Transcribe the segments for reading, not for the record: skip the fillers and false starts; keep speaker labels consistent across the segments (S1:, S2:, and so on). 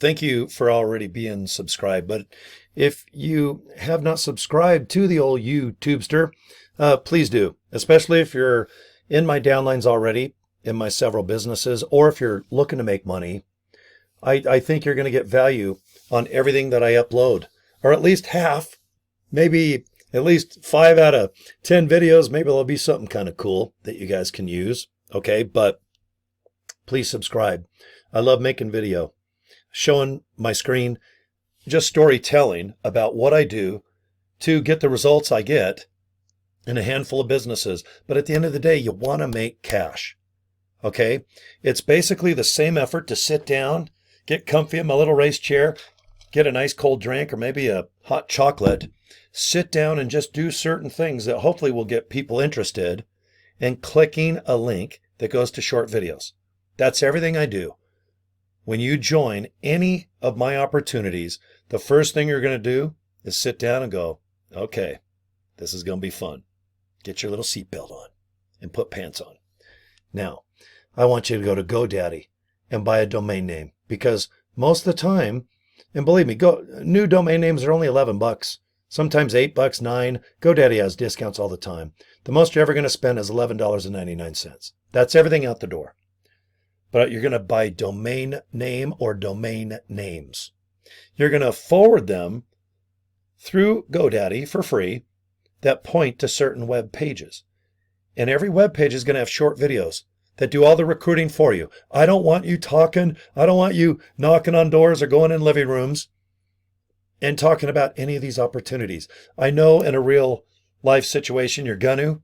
S1: Thank you for already being subscribed. But if you have not subscribed to the old YouTubester, please do, especially if you're in my downlines already in my several businesses, or if you're looking to make money. I think you're going to get value on everything that I upload, or at least half, maybe at least 5 out of 10 videos. Maybe there'll be something kind of cool that you guys can use. Okay. But please subscribe. I love making video, showing my screen, just storytelling about what I do to get the results I get in a handful of businesses. But at the end of the day, you want to make cash. Okay. It's basically the same effort to sit down, get comfy in my little race chair, get a nice cold drink or maybe a hot chocolate, sit down and just do certain things that hopefully will get people interested, and clicking a link that goes to short videos. That's everything I do. When you join any of my opportunities, the first thing you're going to do is sit down and go, okay, this is going to be fun. Get your little seatbelt on and put pants on. Now, I want you to go to GoDaddy and buy a domain name, because most of the time, and believe me, new domain names are only $11, sometimes $8, $9. GoDaddy has discounts all the time. The most you're ever going to spend is $11.99. That's everything out the door. But you're going to buy domain name or domain names. You're going to forward them through GoDaddy for free that point to certain web pages. And every web page is going to have short videos that do all the recruiting for you. I don't want you talking. I don't want you knocking on doors or going in living rooms and talking about any of these opportunities. I know in a real life situation you're going to,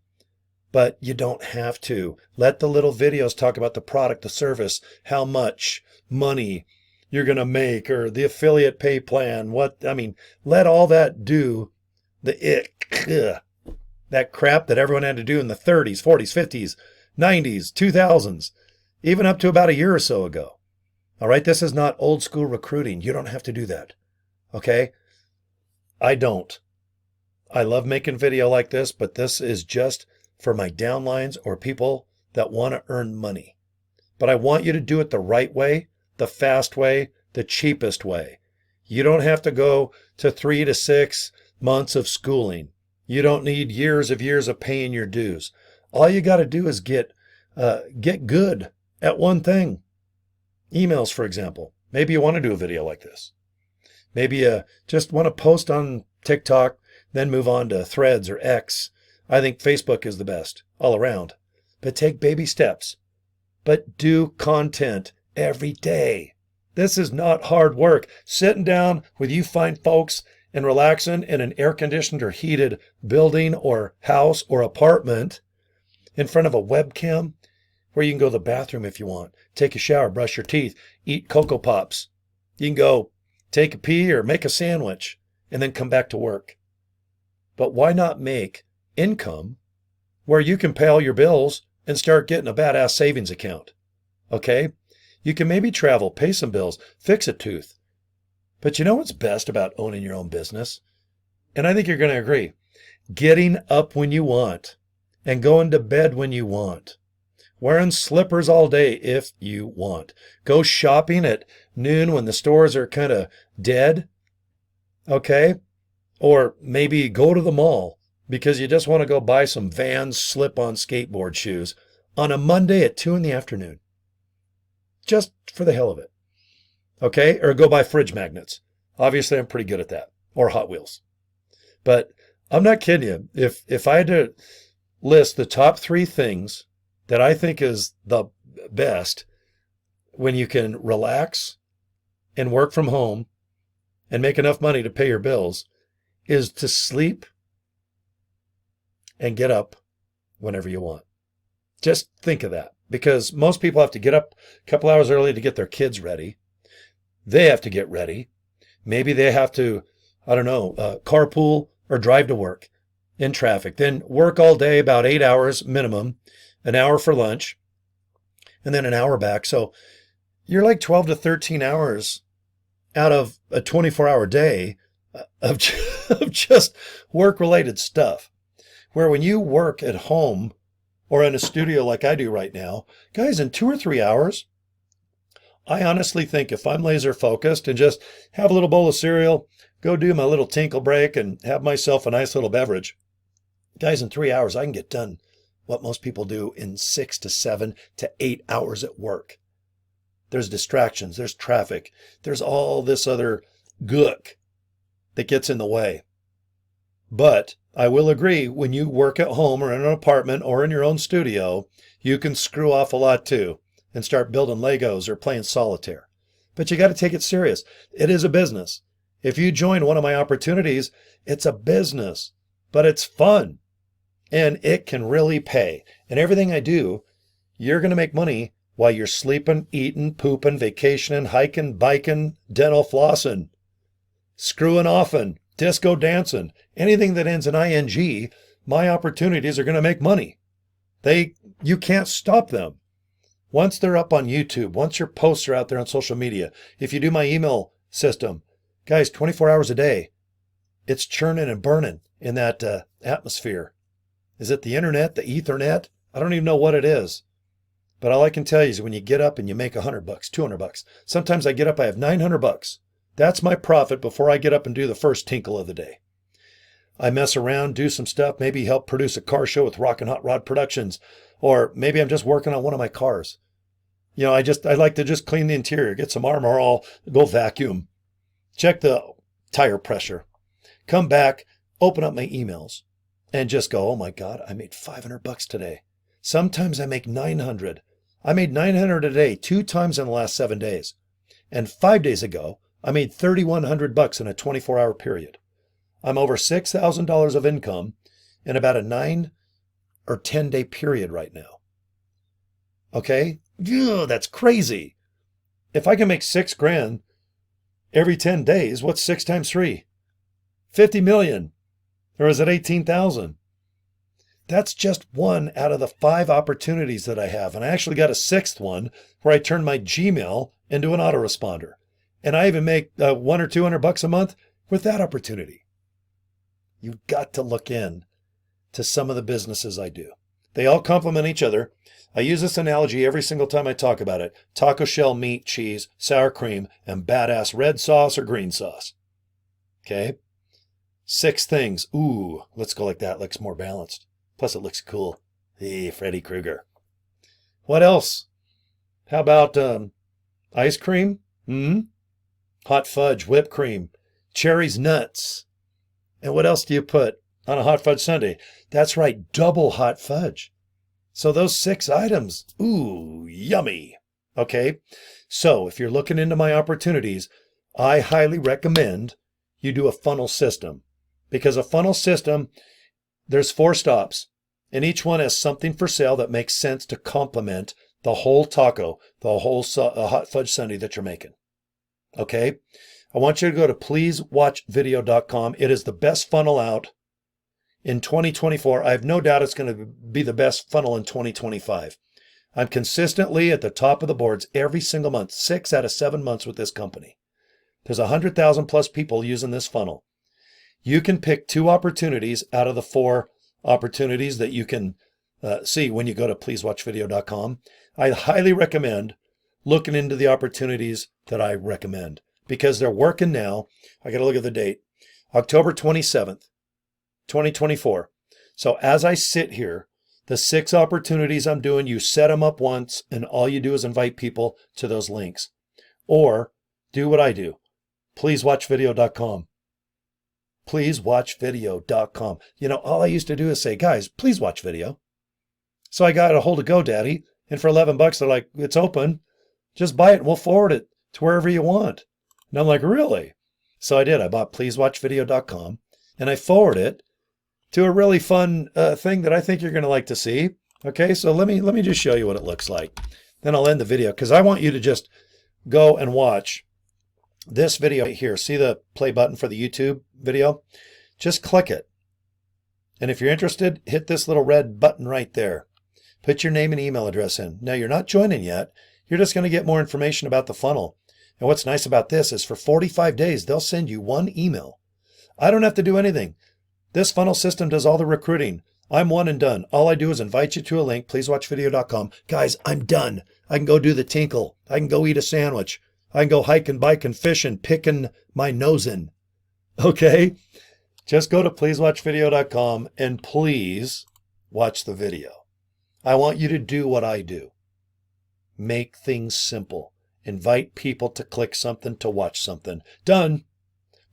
S1: but you don't have to. Let the little videos talk about the product, the service, how much money you're going to make, or the affiliate pay plan. Let all that do that crap that everyone had to do in the 30s, 40s, 50s, 90s, 2000s, even up to about a year or so ago. All right. This is not old school recruiting. You don't have to do that. Okay. I don't. I love making video like this, but this is just for my downlines or people that want to earn money. But I want you to do it the right way, the fast way, the cheapest way. You don't have to go to 3 to 6 months of schooling. You don't need years of paying your dues. All you got to do is get good at one thing. Emails, for example. Maybe you want to do a video like this. Maybe you just want to post on TikTok, then move on to Threads or X. I think Facebook is the best all around. But take baby steps. But do content every day. This is not hard work. Sitting down with you fine folks and relaxing in an air-conditioned or heated building or house or apartment in front of a webcam where you can go to the bathroom if you want, take a shower, brush your teeth, eat Cocoa Pops. You can go take a pee or make a sandwich and then come back to work. But why not make income where you can pay all your bills and start getting a badass savings account? Okay? You can maybe travel, pay some bills, fix a tooth. But you know what's best about owning your own business? And I think you're going to agree. Getting up when you want and going to bed when you want. Wearing slippers all day if you want. Go shopping at noon when the stores are kind of dead. Okay? Or maybe go to the mall because you just want to go buy some Vans slip-on skateboard shoes on a Monday at 2 p.m. Just for the hell of it. Okay? Or go buy fridge magnets. Obviously, I'm pretty good at that. Or Hot Wheels. But I'm not kidding you. If I had to list the top 3 things that I think is the best when you can relax and work from home and make enough money to pay your bills, is to sleep and get up whenever you want. Just think of that, because most people have to get up a couple hours early to get their kids ready. They have to get ready. Maybe they have to, carpool or drive to work in traffic, then work all day, about 8 hours minimum, an hour for lunch, and then an hour back. So you're like 12 to 13 hours out of a 24-hour day of just work-related stuff. Where when you work at home or in a studio like I do right now, guys, in 2 or 3 hours, I honestly think if I'm laser focused and just have a little bowl of cereal, go do my little tinkle break and have myself a nice little beverage, guys, in 3 hours, I can get done what most people do in 6 to 7 to 8 hours at work. There's distractions, there's traffic, there's all this other gook that gets in the way. But I will agree, when you work at home or in an apartment or in your own studio, you can screw off a lot too and start building Legos or playing solitaire. But you got to take it serious. It is a business. If you join one of my opportunities, it's a business, but it's fun and it can really pay. And everything I do, you're going to make money while you're sleeping, eating, pooping, vacationing, hiking, biking, dental flossing, screwing offing, disco dancing, anything that ends in ing, my opportunities are going to make money. You can't stop them. Once they're up on YouTube, once your posts are out there on social media, if you do my email system, guys, 24 hours a day, it's churning and burning in that atmosphere. Is it the internet, the Ethernet? I don't even know what it is. But all I can tell you is when you get up and you make $100, $200, sometimes I get up, I have $900. That's my profit before I get up and do the first tinkle of the day. I mess around, do some stuff, maybe help produce a car show with Rockin' Hot Rod Productions, or maybe I'm just working on one of my cars. You know, I like to just clean the interior, get some Armor All, go vacuum, check the tire pressure, come back, open up my emails, and just go, oh my God, I made $500 today. Sometimes I make 900. I made 900 a day 2 times in the last 7 days. And 5 days ago, I made $3,100 in a 24-hour period. I'm over $6,000 of income in about a 9 or 10-day period right now. Okay? Ugh, that's crazy. If I can make $6,000 every 10 days, what's 6 times 3? 50 million. Or is it 18,000? That's just one out of the 5 opportunities that I have. And I actually got a 6th one where I turned my Gmail into an autoresponder. And I even make $100 or $200 a month with that opportunity. You've got to look in to some of the businesses I do. They all complement each other. I use this analogy every single time I talk about it. Taco shell, meat, cheese, sour cream, and badass red sauce or green sauce. Okay? 6 things. Ooh, let's go like that. Looks more balanced. Plus it looks cool. Hey, Freddy Krueger. What else? How about ice cream? Hot fudge, whipped cream, cherries, nuts. And what else do you put on a hot fudge sundae? That's right, double hot fudge. So those 6 items, ooh, yummy. Okay, so if you're looking into my opportunities, I highly recommend you do a funnel system. Because a funnel system, there's 4 stops, and each one has something for sale that makes sense to complement the whole taco, the whole hot fudge sundae that you're making. Okay? I want you to go to pleasewatchvideo.com. It is the best funnel out in 2024. I have no doubt it's going to be the best funnel in 2025. I'm consistently at the top of the boards every single month, 6 out of 7 months with this company. There's 100,000 plus people using this funnel. You can pick 2 opportunities out of the 4 opportunities that you can see when you go to pleasewatchvideo.com. I highly recommend looking into the opportunities that I recommend because they're working now. I got to look at the date. October 27th, 2024. So as I sit here, the 6 opportunities I'm doing, you set them up once and all you do is invite people to those links. Or do what I do. Pleasewatchvideo.com. Pleasewatchvideo.com. You know, all I used to do is say, guys, please watch video. So I got a hold of GoDaddy, and for $11, they're like, it's open. Just buy it and we'll forward it to wherever you want. And I'm like, really? So I did. I bought pleasewatchvideo.com, and I forwarded it to a really fun thing that I think you're going to like to see. Okay, so let me just show you what it looks like. Then I'll end the video because I want you to just go and watch this video right here. See the play button for the YouTube video? Just click it. And if you're interested, hit this little red button right there. Put your name and email address in. Now, you're not joining yet. You're just going to get more information about the funnel. And what's nice about this is for 45 days, they'll send you 1 email. I don't have to do anything. This funnel system does all the recruiting. I'm one and done. All I do is invite you to a link, pleasewatchvideo.com. Guys, I'm done. I can go do the tinkle. I can go eat a sandwich. I can go hiking, biking, fishing, picking my nose in. Okay? Just go to pleasewatchvideo.com and please watch the video. I want you to do what I do. Make things simple. Invite people to click something, to watch something. Done.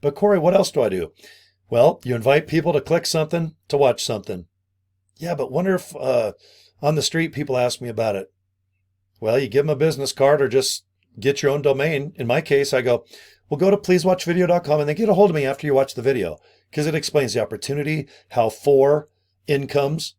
S1: But Cory, what else do I do? Well, you invite people to click something, to watch something. Yeah, but wonder if on the street people ask me about it. Well, you give them a business card or just get your own domain. In my case, I go, well, go to pleasewatchvideo.com and then get a hold of me after you watch the video, because it explains the opportunity, how 4 incomes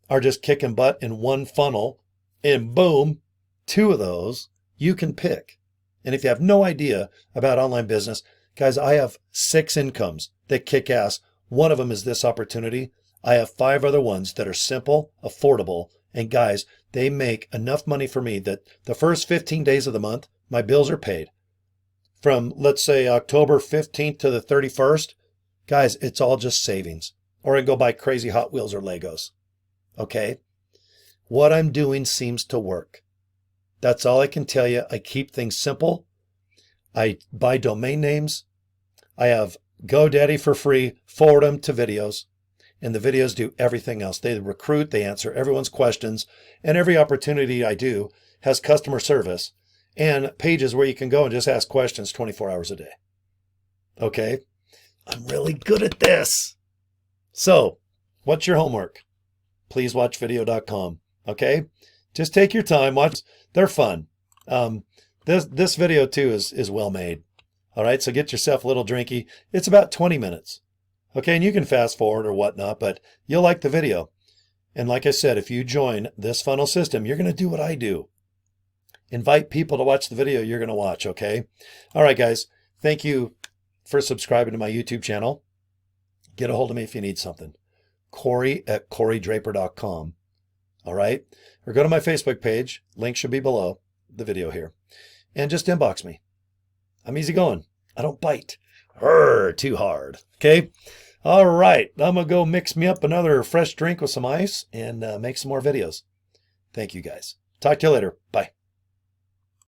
S1: are just kicking butt in one funnel, and boom, 2 of those you can pick. And if you have no idea about online business, guys, I have 6 incomes that kick ass. One of them is this opportunity. I have 5 other ones that are simple, affordable, and guys, they make enough money for me that the first 15 days of the month, my bills are paid. From, let's say, October 15th to the 31st, guys, it's all just savings. Or I go buy crazy Hot Wheels or Legos. Okay? What I'm doing seems to work. That's all I can tell you. I keep things simple. I buy domain names. I have GoDaddy for free, forward them to videos. And the videos do everything else. They recruit, they answer everyone's questions. And every opportunity I do has customer service and pages where you can go and just ask questions 24 hours a day. Okay? I'm really good at this. So, what's your homework? Pleasewatchvideo.com. Okay? Just take your time. Watch. They're fun. This video too is well made. All right, so get yourself a little drinky. It's about 20 minutes. Okay, and you can fast forward or whatnot, but you'll like the video. And like I said, if you join this funnel system, you're going to do what I do. Invite people to watch the video you're going to watch, okay? All right, guys, thank you for subscribing to my YouTube channel. Get a hold of me if you need something. Cory at corydraper.com. All right? Or go to my Facebook page. Link should be below the video here. And just inbox me. I'm easy going. I don't bite. Too hard. Okay? All right. I'm going to go mix me up another fresh drink with some ice and make some more videos. Thank you, guys. Talk to you later. Bye.